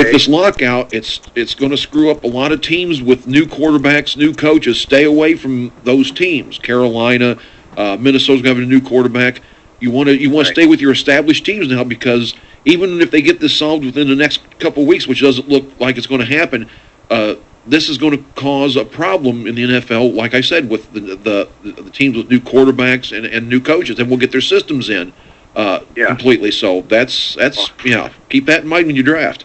with this lockout, it's going to screw up a lot of teams with new quarterbacks, new coaches. Stay away from those teams. Carolina, Minnesota's going to have a new quarterback. You want to stay with your established teams now, because even if they get this solved within the next couple of weeks, which doesn't look like it's going to happen, this is going to cause a problem in the NFL, like I said, with the teams with new quarterbacks and new coaches, and we'll get their systems in completely. So that's keep that in mind when you draft.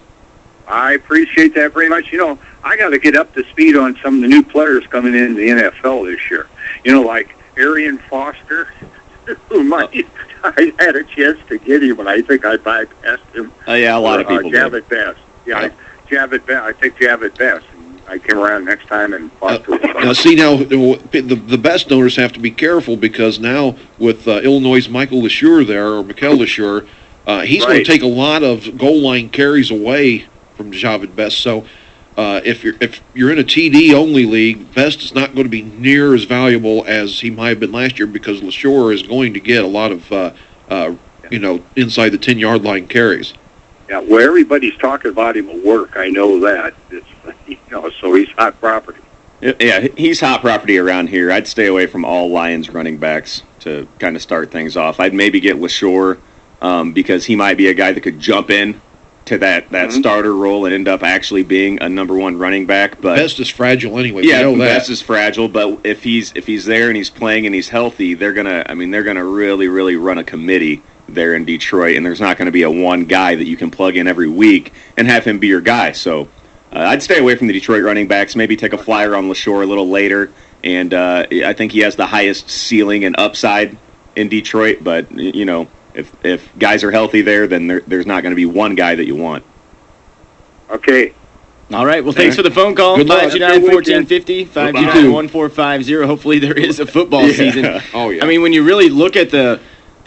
I appreciate that very much. I got to get up to speed on some of the new players coming into the NFL this year. Like Arian Foster, who I had a chance to get him, but I think I bypassed him. A lot of people Javid Best. Javid Best. I think Javid Best. I came around next time and fought to him. Now, see, the best owners have to be careful, because now with Illinois' Michael LeSure there, or Mikel LeSure, he's going to take a lot of goal line carries away from Javid Best. So if you're in a TD only league, Best is not going to be near as valuable as he might have been last year, because LeSure is going to get a lot of inside the 10-yard line carries. Yeah, well, everybody's talking about him at work. I know that. So he's hot property. Yeah, he's hot property around here. I'd stay away from all Lions running backs to kind of start things off. I'd maybe get LeSure because he might be a guy that could jump in to that starter role and end up actually being a number one running back. But Best is fragile anyway. Yeah, Best is fragile. But if he's there and he's playing and he's healthy, they're gonna really, really run a committee there in Detroit, and there's not going to be a one guy that you can plug in every week and have him be your guy. So I'd stay away from the Detroit running backs, maybe take a flyer on LeSure a little later, and I think he has the highest ceiling and upside in Detroit, but if guys are healthy there, then there's not going to be one guy that you want. Okay. All right, well, thanks for the phone call. 529-1450, 529-1450. Hopefully there is a football season. Oh, yeah. I mean, when you really look at the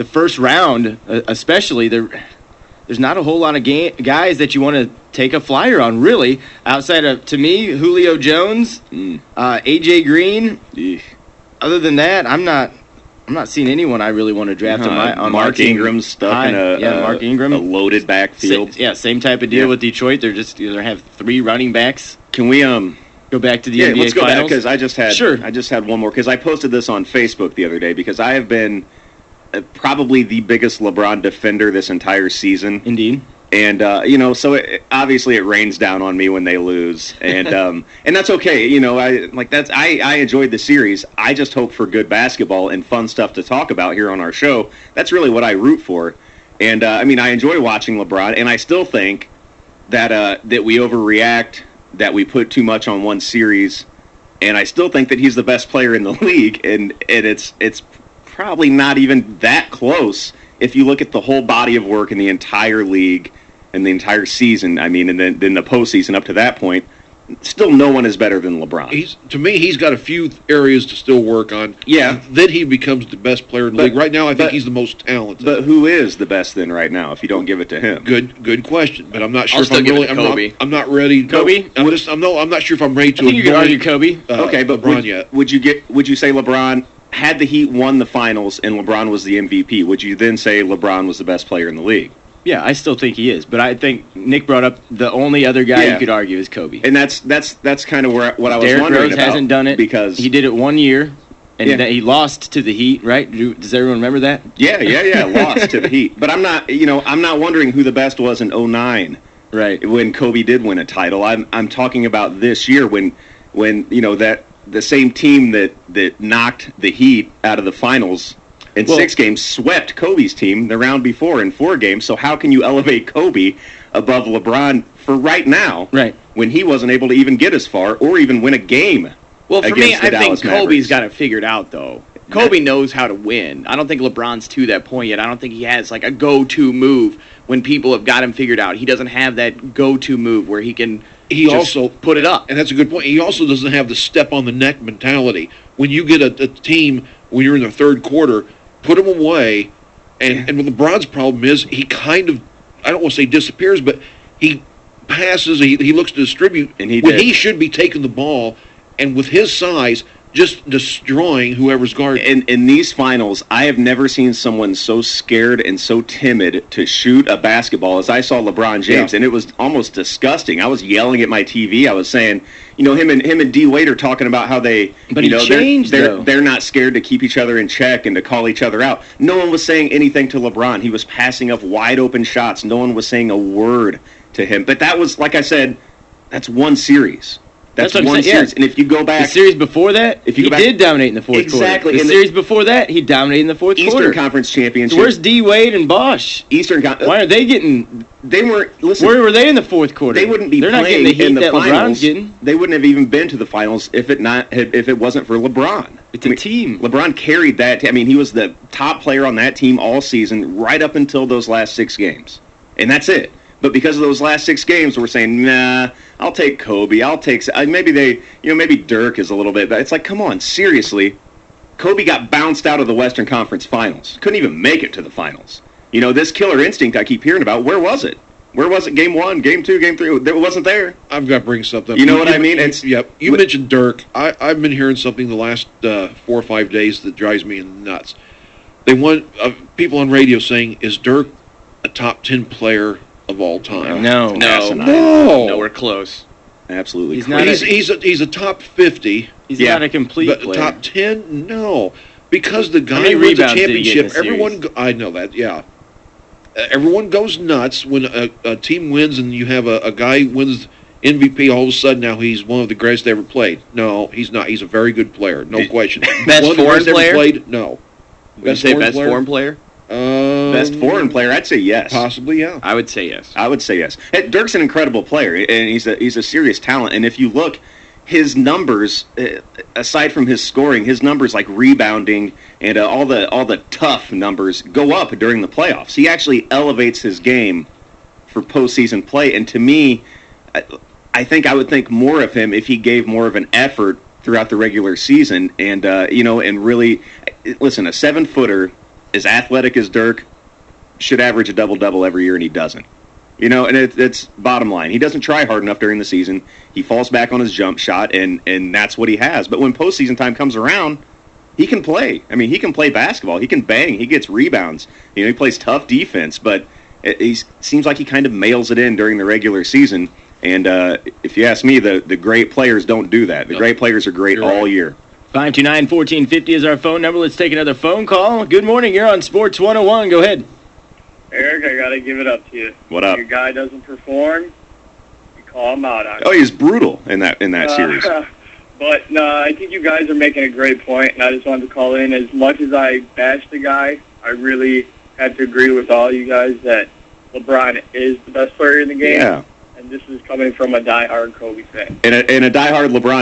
first round, especially, there's not a whole lot of guys that you want to take a flyer on, really, outside of, to me, Julio Jones, A.J. Green. Other than that, I'm not seeing anyone I really want to draft on Mark Ingram's stuck in Mark Ingram, a loaded backfield. Same type of deal with Detroit. They're just they have three running backs. Can we go back to the NBA let's go Finals? back, because I just had one more, because I posted this on Facebook the other day, because I have been probably the biggest LeBron defender this entire season. Indeed. And so obviously it rains down on me when they lose, and and that's okay. I enjoyed the series. I just hope for good basketball and fun stuff to talk about here on our show. That's really what I root for. And I enjoy watching LeBron, and I still think that we overreact, that we put too much on one series, and I still think that he's the best player in the league, and it's probably not even that close if you look at the whole body of work in the entire league and the entire season. And then the postseason up to that point, still no one is better than LeBron. To me, he's got a few areas to still work on. Yeah. Then he becomes the best player in the league. Right now, I think he's the most talented. But who is the best then right now if you don't give it to him? Good question. But I'm not sure I'm not ready. Kobe? I'm not sure if I'm ready to. I think you could argue Kobe. Okay, but LeBron yet. Would you say LeBron, had the Heat won the finals and LeBron was the MVP, would you then say LeBron was the best player in the league? Yeah, I still think he is, but I think Nick brought up the only other guy you could argue is Kobe. And that's kind of what I was Derrick wondering Rose about. hasn't done it because he did it 1 year, and he lost to the Heat, right? Does everyone remember that? Yeah, lost to the Heat. But I'm not wondering who the best was in 2009, right? When Kobe did win a title. I'm talking about this year when that the same team that knocked the Heat out of the finals in 6 games swept Kobe's team the round before in 4 games. So how can you elevate Kobe above LeBron for right now, right, when he wasn't able to even get as far or even win a game? Well, for me, I think Kobe's Mavericks. got it figured out, though. Kobe knows how to win. I don't think LeBron's to that point yet. I don't think he has like a go-to move when people have got him figured out. He doesn't have that go-to move where he can also put it up. And that's a good point. He also doesn't have the step on the neck mentality. When you get a team, when you're in the third quarter, put them away. And what LeBron's problem is, he kind of, I don't want to say disappears, but he passes, he looks to distribute and he should be taking the ball. And with his size, just destroying whoever's guarding. In these finals, I have never seen someone so scared and so timid to shoot a basketball as I saw LeBron James, and it was almost disgusting. I was yelling at my TV. I was saying, him and D Wade are talking about how they, But he changed, they're not scared to keep each other in check and to call each other out. No one was saying anything to LeBron. He was passing up wide open shots. No one was saying a word to him. But that was, like I said, that's one series. That's what I'm one saying, series. yeah. And if you go back, The series before that, If you he go back- did dominate in the fourth Exactly, quarter. The and series before that, he dominated in the fourth Eastern quarter. Conference Championship. So where's D Wade and Bosch? Why aren't they getting? They weren't. Listen, Where were they in the fourth quarter? they wouldn't be They're not playing getting the heat in the that LeBron's finals. getting. They wouldn't have even been to the finals if it wasn't for LeBron. It's a team. LeBron carried that. He was the top player on that team all season, right up until those last 6 games, and that's it. But because of those last 6 games, we're saying, nah, I'll take Kobe. I'll take maybe Dirk is a little bit. But it's like, come on, seriously. Kobe got bounced out of the Western Conference Finals. Couldn't even make it to the finals. This killer instinct I keep hearing about. Where was it? Where was it? Game 1, Game 2, Game 3. It wasn't there. I've got to bring something up. You know what I mean? You mentioned Dirk. I've been hearing something the last 4 or 5 days that drives me nuts. They want people on radio saying, is Dirk a top 10 player of all time? No. Nowhere close. Absolutely. He's not crazy. He's a top 50, He's Yeah. not a complete but player. top 10, no, because the guy many wins a rebounds did he get in championship. the series? I know that. Yeah, everyone goes nuts when a team wins, and you have a guy wins MVP. All of a sudden, now he's one of the greatest ever played. No, he's not. He's a very good player, no question. Best One of the foreign greatest ever player? Played? No. Would you say best foreign player? Best foreign player, I'd say yes. Possibly, yeah. I would say yes. I would say yes. Hey, Dirk's an incredible player, and he's a serious talent. And if you look, his numbers, aside from his scoring, his numbers like rebounding and all the tough numbers go up during the playoffs. He actually elevates his game for postseason play. And to me, I think I would think more of him if he gave more of an effort throughout the regular season. And and really, listen, a 7-footer as athletic as Dirk should average a double-double every year, and he doesn't. And it's bottom line. He doesn't try hard enough during the season. He falls back on his jump shot, and that's what he has. But when postseason time comes around, he can play. He can play basketball. He can bang. He gets rebounds. He plays tough defense, but he seems like he kind of mails it in during the regular season. And if you ask me, the great players don't do that. The great players are great all year. 529-1450 is our phone number. Let's take another phone call. Good morning. You're on Sports 101. Go ahead. Eric, I got to give it up to you. What up? Your guy doesn't perform, you call him out on it. Oh, he's brutal in that series. But no, I think you guys are making a great point, and I just wanted to call in. As much as I bash the guy, I really have to agree with all you guys that LeBron is the best player in the game. Yeah. And this is coming from a diehard Kobe fan. And a diehard LeBron